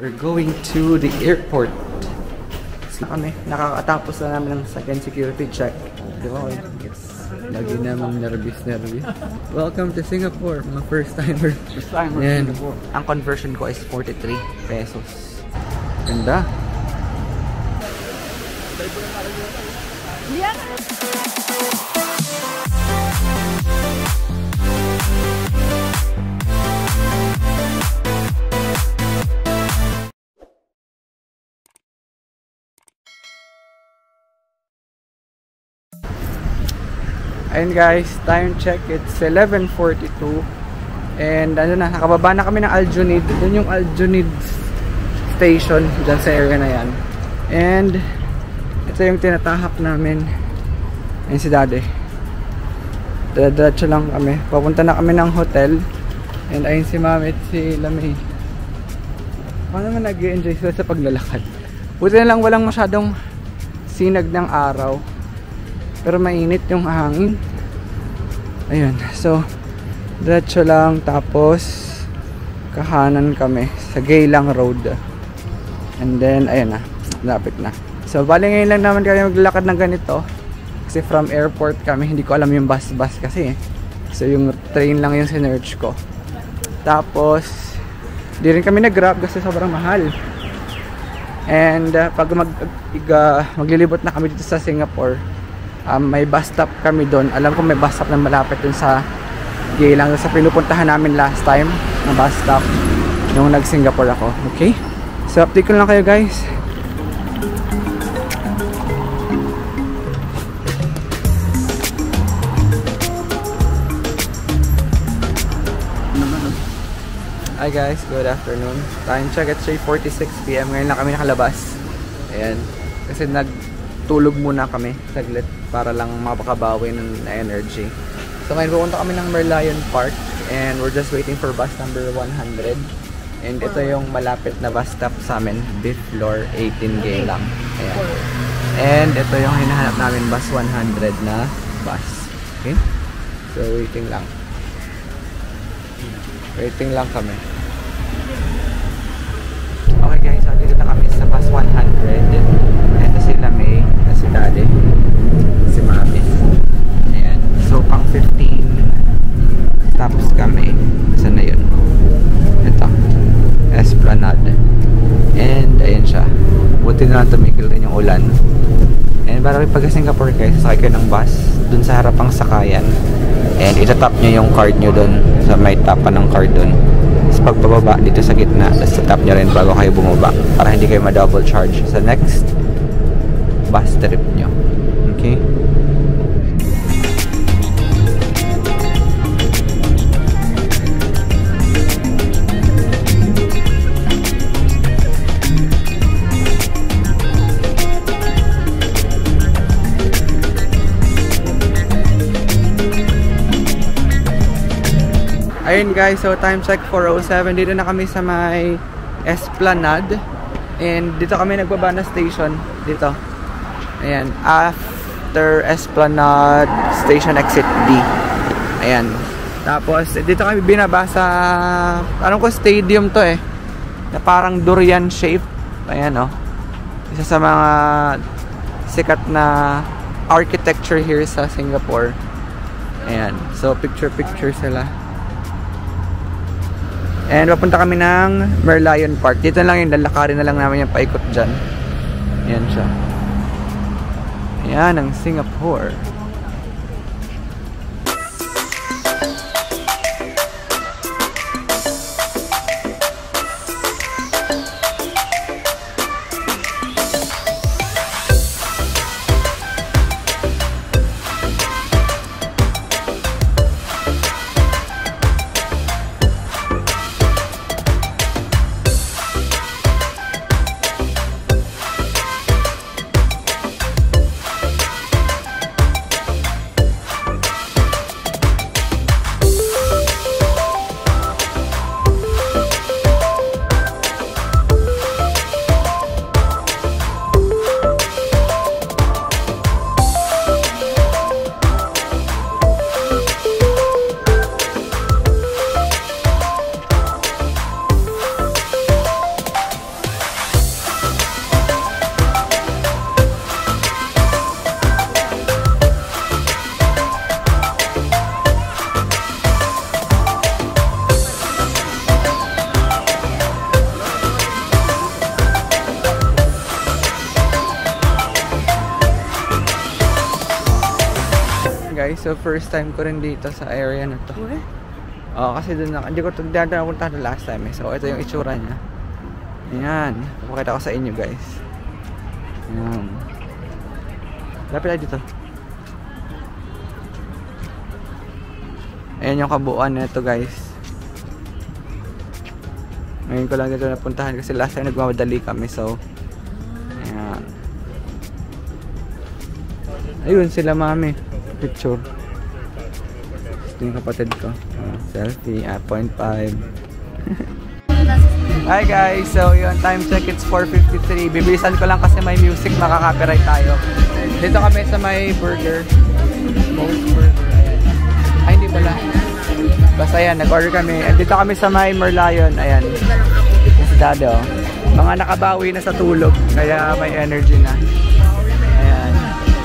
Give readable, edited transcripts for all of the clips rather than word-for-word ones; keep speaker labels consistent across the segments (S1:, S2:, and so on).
S1: We're going to the airport. Kami, nakakatapos na namin ng second security check. Diba? Yes. Lagi namang nervous. Welcome to Singapore, mga first timer.
S2: First timer in Singapore.
S1: Ang conversion ko is 43 pesos. Ganda.
S2: Yeah.
S1: Ayun guys, time check, it's 11:42 and ano na, nakababa na kami ng Aljunied. Doon yung Aljunied station dyan sa area na yan. And ito yung tinatahak namin. Ayun si Daddy. Diretso lang kami, papunta na kami ng hotel. And ayun si Mami at si Lamay. Paano naman nag-i-enjoy sila sa paglalakad. Buti na lang walang masyadong sinag ng araw, pero mainit yung hangin. Ayun, so diretso lang, tapos kahanan kami sa Geylang Road. And then ayun na, lapit na. So bali ngayon lang naman kami maglalakad ng ganito, kasi from airport kami, hindi ko alam yung bus kasi. So yung train lang yung sinearch ko. Tapos di rin kami nag-grab kasi sobrang mahal. And pag maglilibot na kami dito sa Singapore, may bus stop kami doon. Alam ko may bus stop na malapit dun sa Geylang, sa pinupuntahan namin last time na bus stop nung nag-Singapore ako. Okay? So update ko lang kayo guys. Hi guys, good afternoon. Time check at 3:46 PM. Ngayon lang kami nakalabas. Ayan. Kasi nagtulog muna kami saglit para lang mapakabawi ng energy. So ngayon pupunta kami ng Merlion Park and we're just waiting for bus number 100. And ito yung malapit na bus stop sa amin, Beef Floor 18 Geylang. Ayan. And ito yung hinahanap namin, bus 100 na bus. Okay? So waiting lang. Waiting lang kami. Okay guys, so dito na kami sa bus 100. Ito si Lamay, ito si Daddy, si Mami. Ayan. So pang 15 stops kami. Saan na yun? Ito, Esplanade. And ayan siya. Buti na lang tumigil rin yung ulan. And para pag Singapore guys, sakay kayo ng bus dun sa harapang sakayan. And itatap nyo yung card nyo dun. So may tapan ng card dun. Tapos pag pababa dito sa gitna, tapos itatap nyo rin bago kayo bumaba, para hindi kayo ma-double charge sa next bus trip nyo. Okay? Ayun guys, so time check 4:07. Dito na kami sa may Esplanade. And dito kami nagbaba na station. Dito. Ayan. After Esplanade, station exit D. Ayan. Tapos dito kami binaba sa, anong ko, stadium to eh, na parang durian shape. Ayan oh. Isa sa mga sikat na architecture here sa Singapore. Ayan. So picture sila. And papunta kami ng Merlion Park. Dito lang yung lalakarin na lang namin yung paikot dyan. Ayan siya. Ayan ang Singapore. So first time ko rin dito sa area na to. Oo, kasi doon na, hindi ko napunta na last time eh. So ito yung itsura niya. Ayan, papakita ko sa inyo guys. Ayan. Lapit tayo dito. Ayan yung kabuuan nito guys. Ngayon ko lang dito napuntahan kasi last time nagmamadali kami. So ayan. Ayun sila mami. Picture. Ito yung kapatid ko. Selfie. 0.5. Hi guys. So yun. Time check. It's 4:53. Bibilisan ko lang kasi may music. Makaka-copyright tayo. Dito kami sa may burger. Most burger. Ayan. Ay hindi pala. Basta yan. Nag-order kami. And dito kami sa may Merlion. Ayan. Si Dado. Mga nakabawi na sa tulog. Kaya may energy na.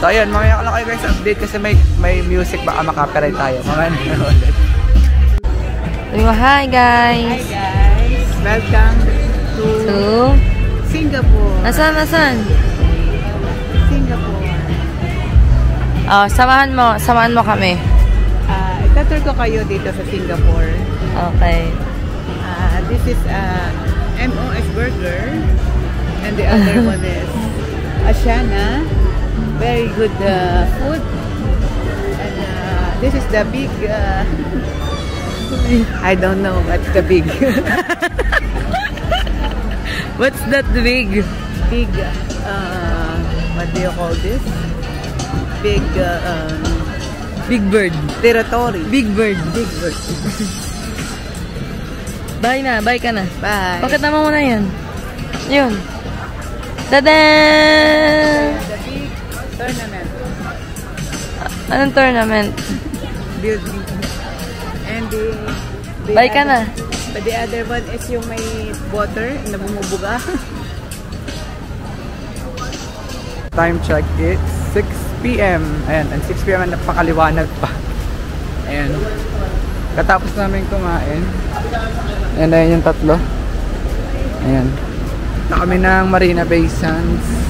S1: So ayun, mamaya ko lang kayo guys update kasi may music baka makapiright tayo. Mamaya na ulit.
S2: Hi guys!
S3: Hi guys! Welcome to Singapore.
S2: Nasaan?
S3: Singapore.
S2: Oh, samahan mo kami.
S3: Itatur ko kayo dito sa Singapore.
S2: Okay.
S3: This is MOS Burger and the other one is Asiana. Very good food, and this is the big I don't know what's the big
S2: What's that big
S3: what do you call this? Big
S2: bird
S3: territory.
S2: Big bird. Bye ka na.
S3: Bye.
S2: Pakita mo muna yan. Yun. Tada!
S3: Tournament.
S2: Anong tournament?
S3: Building. And the
S2: Bye ka na.
S3: But the other one is yung may water na bumubuga.
S1: Time check. It's 6 PM. Ayan. And 6 PM na napakaliwanag pa. Ayan. Katapos namin kumain. Ayan, ayan yung tatlo. Ayan. Na kami ng Marina Bay Sands.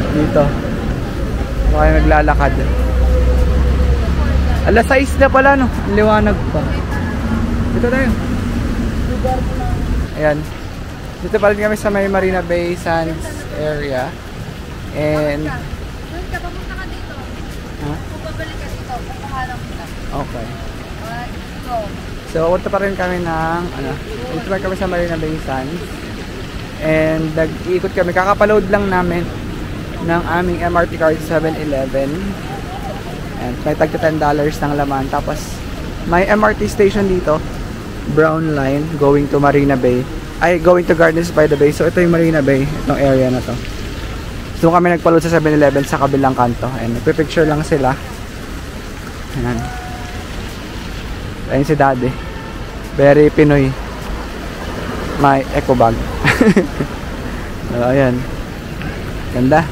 S1: Dito. Kaya naglalakad. Alas 6 na pala no. Ang liwanag pa. Dito tayo. Ayan. Dito pa rin kami sa may Marina Bay Sands area. And
S4: doon ka, papunta ka dito. Kung babalik ka dito, pupuntahan kita.
S1: okay.
S4: Go.
S1: So, punta pa rin kami ng dito pa kami sa Marina Bay Sands. And nag-iikot kami. Kakapaload lang namin ng aming MRT card 7-Eleven. And may tagta $10 ng laman. Tapos may MRT station dito, Brown Line, going to Marina Bay. Ay, going to Gardens by the Bay. So ito yung Marina Bay, itong area na to. So kami nagpaload sa 7-Eleven sa kabilang kanto. And nagpipicture lang sila. Ayan. Ayun si Daddy. Very Pinoy. May eco bag. So ayan. Ganda.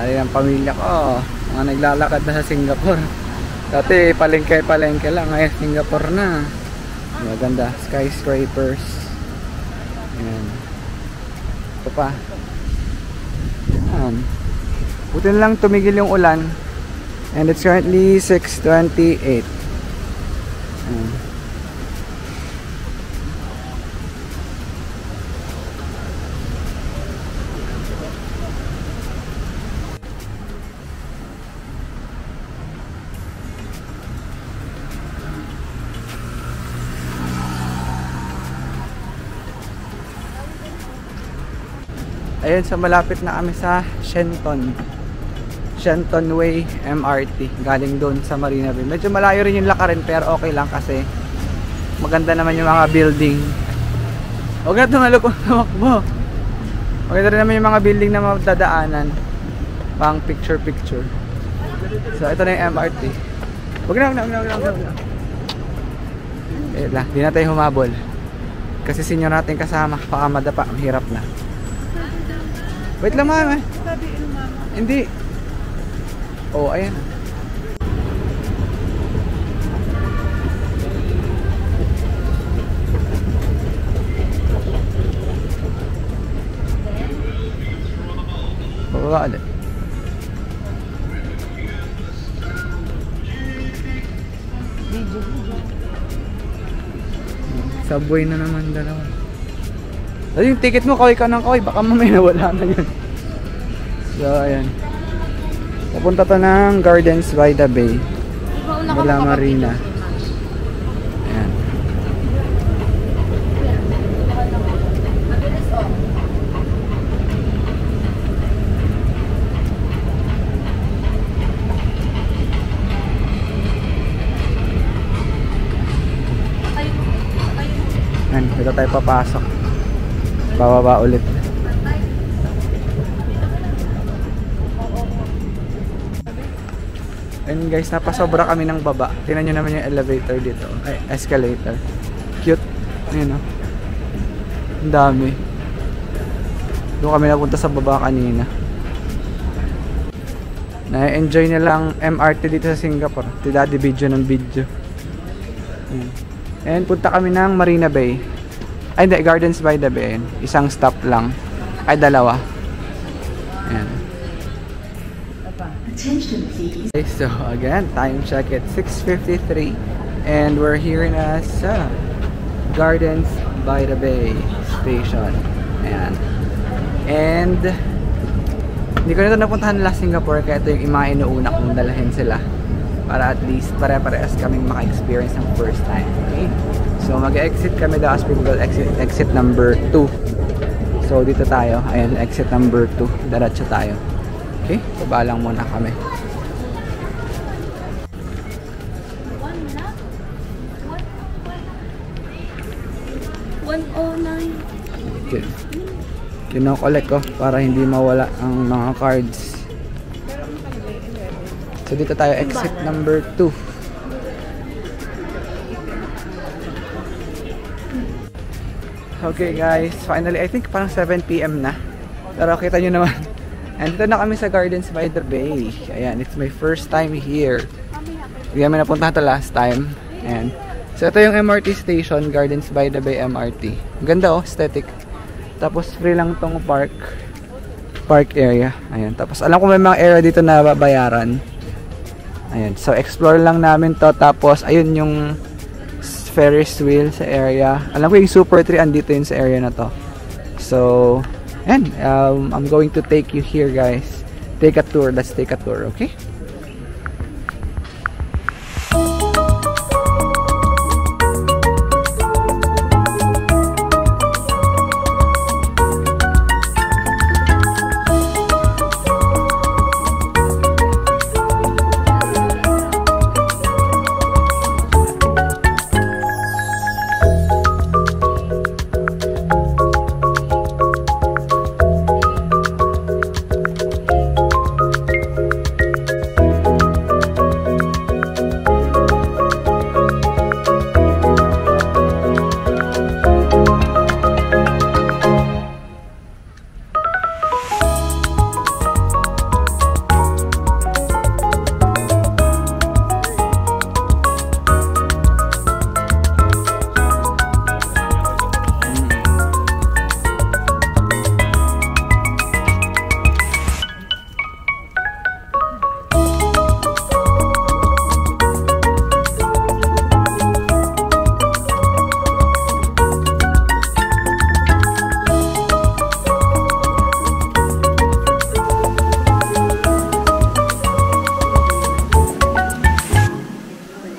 S1: Ayan ang pamilya ko, mga naglalakad na sa Singapore. Dati palengke lang, ngayon Singapore na. Maganda, skyscrapers. Ayan. Ito pa. Ayan. Buti na lang tumigil yung ulan. And it's currently 6:28. Ayan. Ayun, so malapit na kami sa Shenton Way MRT. Galing doon sa Marina Bay. Medyo malayo rin yung lakarin pero okay lang kasi maganda naman yung mga building. Huwag na tumalok mo. Maganda rin naman yung mga building na madadaanan. Pang picture. So ito na yung MRT. Huwag na. Di na tayo humabol. Kasi senior natin kasama. Baka madapa. Ang hirap na. Wait lang mama. Hindi. Oh, ayan. Bababa ulit. Subway na naman dalawa. Ay, yung ticket mo, kaway ka ng kaway. Baka mamaya nawala na yun. So, ayan. Papunta to ng Gardens by the Bay. Villa Marina. Ayan. Ayan, dito tayo papasok. Bababa ulit. And guys, napasobra kami ng baba. Tingnan nyo naman yung elevator dito. Ay, escalator. Cute. Ayun o. Ang dami. Doon kami napunta sa baba kanina. Na-enjoy nilang MRT dito sa Singapore. Si Daddy video ng video. And punta kami ng Marina Bay. Ay, hindi. Gardens by the Bay. Isang stop lang. Ay, dalawa. Ayan. Okay, so again, time check at 6:53 and we're here in Gardens by the Bay station. Ayan. And hindi ko na ito napuntahan last Singapore, kaya ito yung mga inuuna kong dalahin sila para at least pare-parehas kaming maka-experience ng first time. Okay, so mag-exit kami daw as people exit number 2. So dito tayo, ayan, exit number 2, diretso tayo. Okay, baba lang muna kami. Okay. Kino-collect ko para hindi mawala ang mga cards. So dito tayo, exit number 2. Okay guys, finally, I think parang 7 PM na. Pero kita nyo naman, andito na kami sa Gardens by the Bay. Ayan, it's my first time here. Hindi kami napuntahan ito last time. Ayan. So ito yung MRT station, Gardens by the Bay MRT. Ganda oh, aesthetic. Tapos free lang tong park area. Ayan. Tapos alam ko may mga area dito na babayaran. Ayan. So explore lang namin to. Tapos ayun yung Ferris wheel sa area. Alam ko yung Super 3 andito yun sa area na to. So and I'm going to take you here guys. Take a tour. Let's take a tour, okay?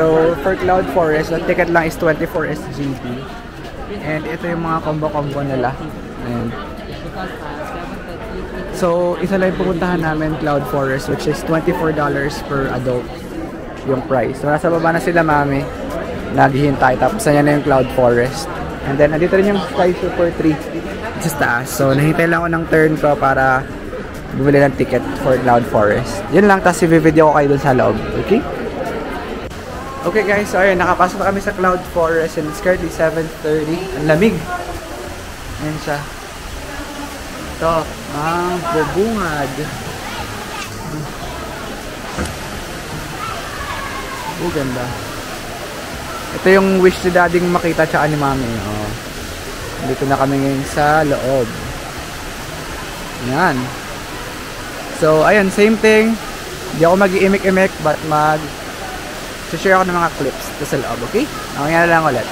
S1: So, for Cloud Forest, ang ticket lang is 24 SGD. And ito yung mga combo-combo nila. Ayan. So, isa lang yung pupuntahan namin, Cloud Forest, which is $24 per adult yung price. So, nasa baba na sila, mami. Naghihintay. Tapos, ayan na yung Cloud Forest. And then, nandito rin yung Sky Super 3 sa taas. So, nahintay lang ako ng turn ko para bumili ng ticket for Cloud Forest. Yun lang, tapos i-video ko kayo dun sa loob. Okay? Okay guys, so ayun, nakapasok na kami sa Cloud Forest and it's currently 7:30. Ang lamig. Ayan siya. Ito, ang bubungad. Oh, ganda. Ito yung wish ni dading makita tsaka ni mami. Oh. Dito na kami ngayon sa loob. Ayan. So, ayun, same thing. Hindi ako mag-iimik-imik but share ako ng mga clips ito sa loob, okay? Mamaya na lang ulit.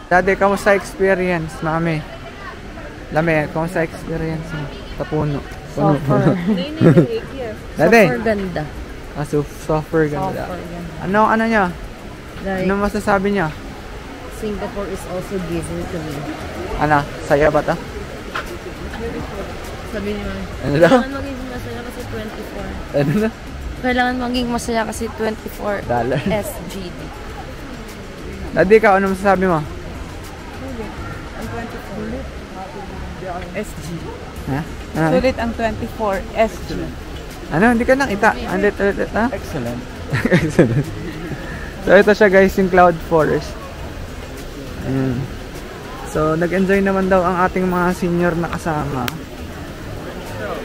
S1: Dati, kamusta experience, mami? Lame, kamusta experience mo? Sa puno.
S2: Software.
S1: Dati?
S2: Software ganda.
S1: Software ganda.
S2: Software ganda.
S1: Ano niya?
S2: Like,
S1: Ano masasabi niya?
S2: Singapore is also giving to me.
S1: Ano? Saya ba ta?
S2: Sabi niyo,
S1: Ano daw?
S2: kailangan maging masaya kasi 24.
S1: Ano na?
S2: Kailangan maging masaya kasi 24
S1: Dollar.
S2: SGD.
S1: Dati, ikaw, ano masasabi mo?
S3: Ang 24 SG.
S1: Ha? Ano?
S3: Sulit ang 24 SG.
S1: Ano? Hindi ka nakita? Ulit, ha?
S3: Excellent.
S1: Excellent. So, ito siya guys, yung Cloud Forest. Ayan. So, nag-enjoy naman daw ang ating mga senior na kasama.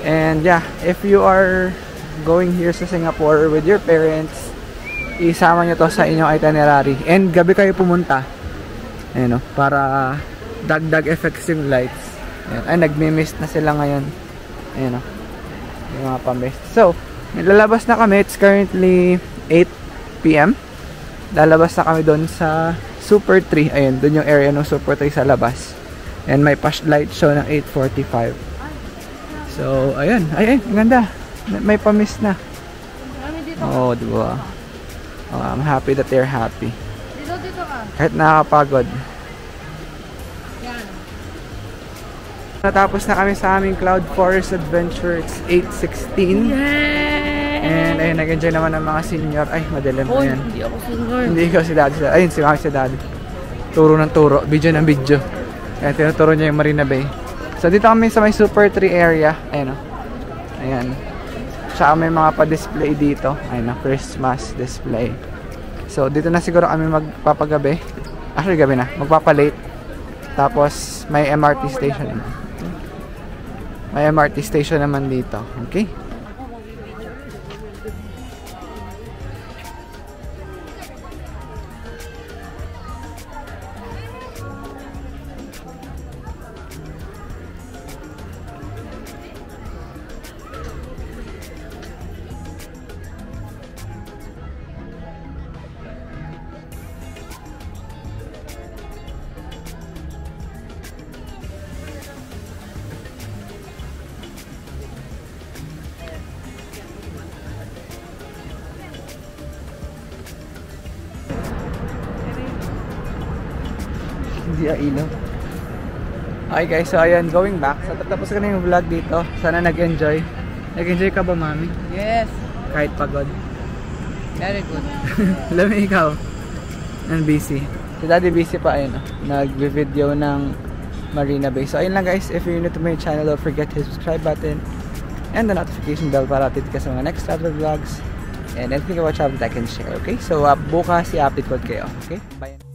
S1: And yeah, if you are going here sa Singapore with your parents, isama nyo to sa inyong itinerary. And gabi kayo pumunta. Ayan, no? Para dagdag effects yung lights. Ayan. Ay, nagmi-mist na sila ngayon. Ayan, no? Yung mga pa-mist. So, lalabas na kami. It's currently 8 PM. Lalabas na kami doon sa Super 3. Ayan, doon yung area ng Super 3 sa labas. And may light show ng 8:45. So, ayan. Ay, ganda. May pa-mist na. Oo, diba? Oh, I'm happy that they're happy.
S4: Dito ka.
S1: Kahit nakakapagod.
S4: Yan.
S1: Natapos na kami sa aming Cloud Forest Adventure. It's 8:16. And ayun, nag-enjoy naman ng mga senior. Ay, madilim na yan.
S2: Hindi ako senior.
S1: Hindi ikaw si daddy. Ayun, si mami si daddy. Turo ng turo. Video ng video. Kaya tinuturo niya yung Marina Bay. So, dito kami sa may Super 3 area. Ayun o. Ayan. Tsaka may mga pa-display dito. Ayun o, Christmas display. So, dito na siguro kami magpapagabi. Actually, gabi na. Magpapalate. Tapos, may MRT station naman. May MRT station naman dito. Okay? Di ilaw. Okay guys, so ayan, going back. So tatapos ko na yung vlog dito. Sana nag-enjoy. Nag-enjoy ka ba, mami?
S3: Yes.
S1: Kahit pagod.
S3: Very good.
S1: Lami, ikaw. And busy. Si Daddy busy pa, ayun. Nag-video ng Marina Bay. So ayun lang guys, if you're new to my channel, don't forget to hit the subscribe button and the notification bell para update ka sa mga next travel vlogs and anything about travel that I can share. Okay? So bukas i-update ko kayo. Okay? Bye.